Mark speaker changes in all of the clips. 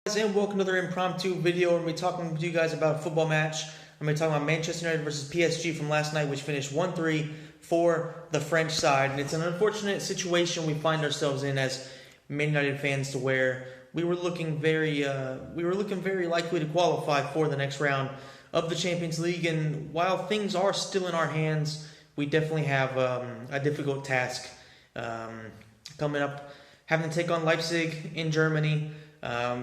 Speaker 1: Guys, and welcome to another impromptu video where we're talking to you guys about a football match. I'm going to talk about Manchester United versus PSG from last night, which finished 1-3 for the French side. And it's an unfortunate situation we find ourselves in as Man United fans, to where we were looking very likely to qualify for the next round of the Champions League. And while things are still in our hands, we definitely have a difficult task coming up, having to take on Leipzig in Germany.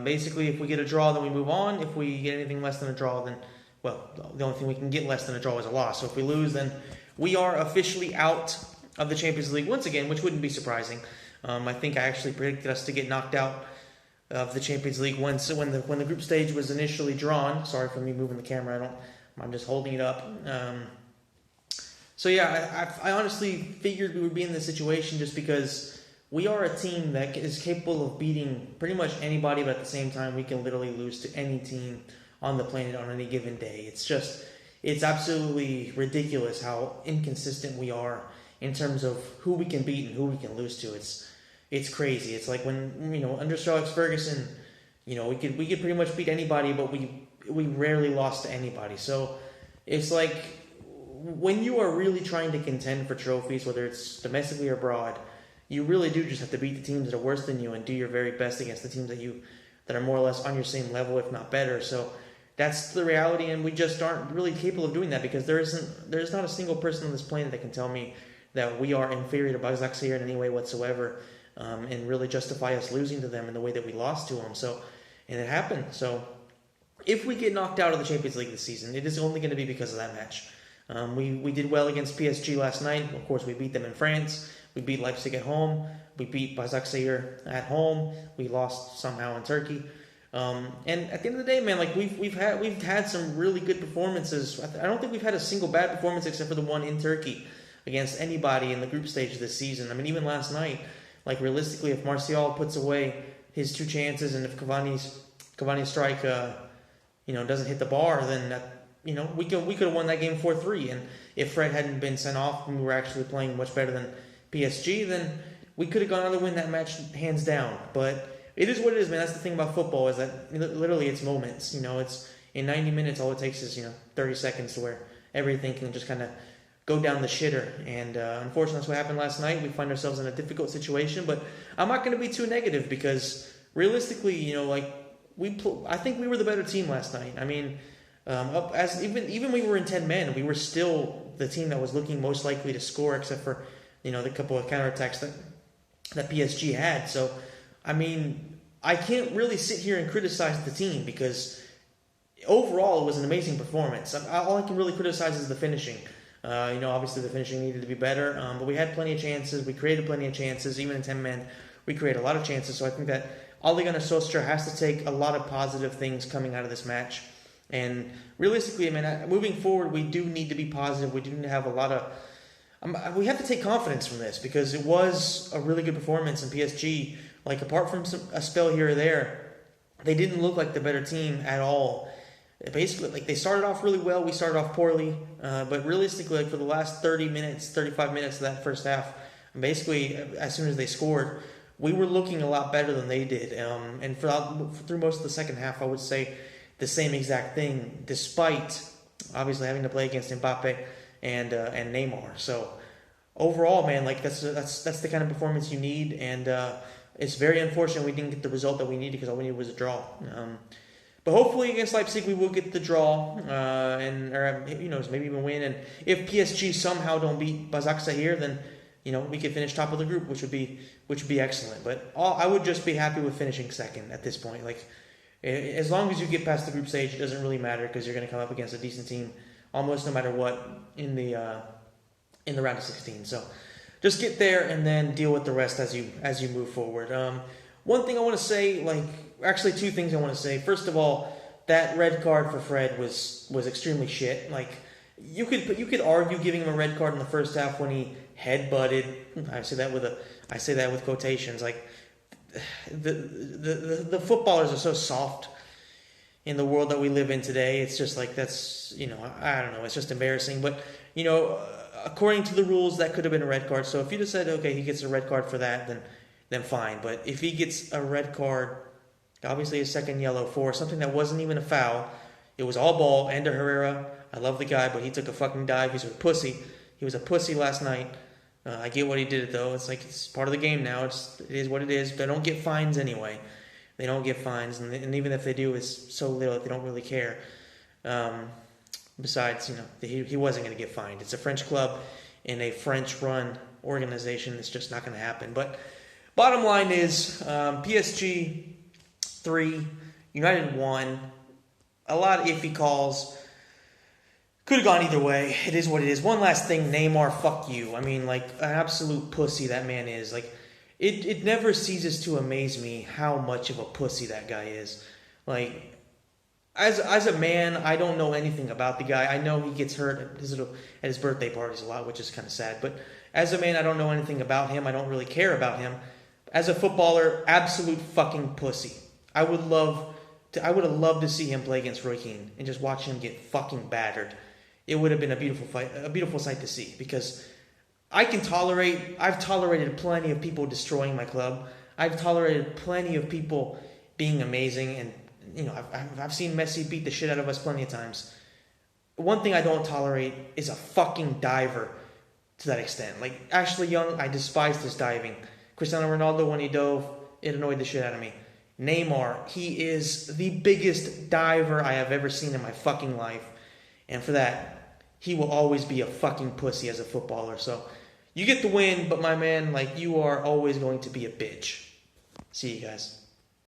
Speaker 1: Basically, if we get a draw, then we move on. If we get anything less than a draw, then, well, the only thing we can get less than a draw is a loss. So if we lose, then we are officially out of the Champions League once again, which wouldn't be surprising. I think I actually predicted us to get knocked out of the Champions League when the group stage was initially drawn. Sorry for me moving the camera. I'm just holding it up. So yeah, I honestly figured we would be in this situation just because we are a team that is capable of beating pretty much anybody, but at the same time, we can literally lose to any team on the planet on any given day. It's absolutely ridiculous how inconsistent we are in terms of who we can beat and who we can lose to. It's crazy. It's like when, under Sir Alex Ferguson, we could pretty much beat anybody, but we rarely lost to anybody. So it's like when you are really trying to contend for trophies, whether it's domestically or abroad, you really do just have to beat the teams that are worse than you and do your very best against the teams that are more or less on your same level, if not better. So that's the reality, and we just aren't really capable of doing that because there's not a single person on this planet that can tell me that we are inferior to Başakşehir in any way whatsoever, and really justify us losing to them in the way that we lost to them. So, and it happened. So if we get knocked out of the Champions League this season, it is only going to be because of that match. We did well against PSG last night. Of course, we beat them in France. We beat Leipzig at home. We beat Başakşehir at home. We lost somehow in Turkey. And at the end of the day, man, like we've had some really good performances. I don't think we've had a single bad performance except for the one in Turkey against anybody in the group stage this season. I mean, even last night, like realistically, if Martial puts away his two chances and if Cavani's strike, doesn't hit the bar, then we could have won that game 4-3. And if Fred hadn't been sent off and we were actually playing much better than PSG, then we could have gone on to win that match hands down. But it is what it is, man. That's the thing about football, is that literally it's moments. It's in 90 minutes, all it takes is 30 seconds to where everything can just kind of go down the shitter. And unfortunately, that's what happened last night. We find ourselves in a difficult situation, but I'm not going to be too negative because realistically, I think we were the better team last night. I mean, even we were in 10 men, we were still the team that was looking most likely to score, except for the couple of counterattacks that PSG had. So, I mean, I can't really sit here and criticize the team because overall it was an amazing performance. All I can really criticize is the finishing. Obviously the finishing needed to be better, but we had plenty of chances. We created plenty of chances. Even in 10 men, we created a lot of chances. So I think that Ole Gunnar Solskjaer has to take a lot of positive things coming out of this match. And realistically, moving forward, we do need to be positive. We do need to have a lot of we have to take confidence from this because it was a really good performance in PSG. Like, apart from a spell here or there, they didn't look like the better team at all. Basically, like, they started off really well. We started off poorly. But realistically, like, for the last 30 minutes, 35 minutes of that first half, basically, as soon as they scored, we were looking a lot better than they did. And through most of the second half, I would say the same exact thing, despite obviously having to play against Mbappe and Neymar. So overall, man, like that's the kind of performance you need, and it's very unfortunate we didn't get the result that we needed because all we needed was a draw. But hopefully against Leipzig we will get the draw, or maybe even win. And if PSG somehow don't beat Başakşehir, then we could finish top of the group, which would be excellent. But I would just be happy with finishing second at this point. Like, as long as you get past the group stage, it doesn't really matter because you're going to come up against a decent team almost no matter what in the round of 16. So just get there and then deal with the rest as you move forward. One thing I want to say, actually two things I want to say. First of all, that red card for Fred was extremely shit. Like, you could argue giving him a red card in the first half when he headbutted. I say that with quotations. Like, the footballers are so soft in the world that we live in today. It's just like, that's, I don't know, it's just embarrassing. But, according to the rules, that could have been a red card. So if you just said, okay, he gets a red card for that, then fine. But if he gets a red card Obviously, a second yellow for something that wasn't even a foul. It was all ball. Ander Herrera, I love the guy, but he took a fucking dive. He's a pussy. He was a pussy last night. I get what he did, though. It's like it's part of the game now. It is what it is. They don't get fines anyway. They don't get fines, and even if they do, it's so little that they don't really care. Besides, he wasn't going to get fined. It's a French club in a French-run organization. It's just not going to happen. But bottom line is PSG 3, United 1. A lot of iffy calls. Could have gone either way. It is what it is. One last thing, Neymar, fuck you. I mean, like, an absolute pussy that man is. Like, it never ceases to amaze me how much of a pussy that guy is. Like, as a man, I don't know anything about the guy. I know he gets hurt at his birthday parties a lot, which is kind of sad. But as a man, I don't know anything about him. I don't really care about him. As a footballer, absolute fucking pussy. I would have loved to see him play against Roy Keane and just watch him get fucking battered. It would have been a beautiful fight, a beautiful sight to see, because I've tolerated plenty of people destroying my club. I've tolerated plenty of people being amazing, and I've seen Messi beat the shit out of us plenty of times. One thing I don't tolerate is a fucking diver to that extent. Like Ashley Young, I despised his diving. Cristiano Ronaldo, when he dove, it annoyed the shit out of me. Neymar, he is the biggest diver I have ever seen in my fucking life. And for that, he will always be a fucking pussy as a footballer. So, you get the win, but my man, like, you are always going to be a bitch. See you guys.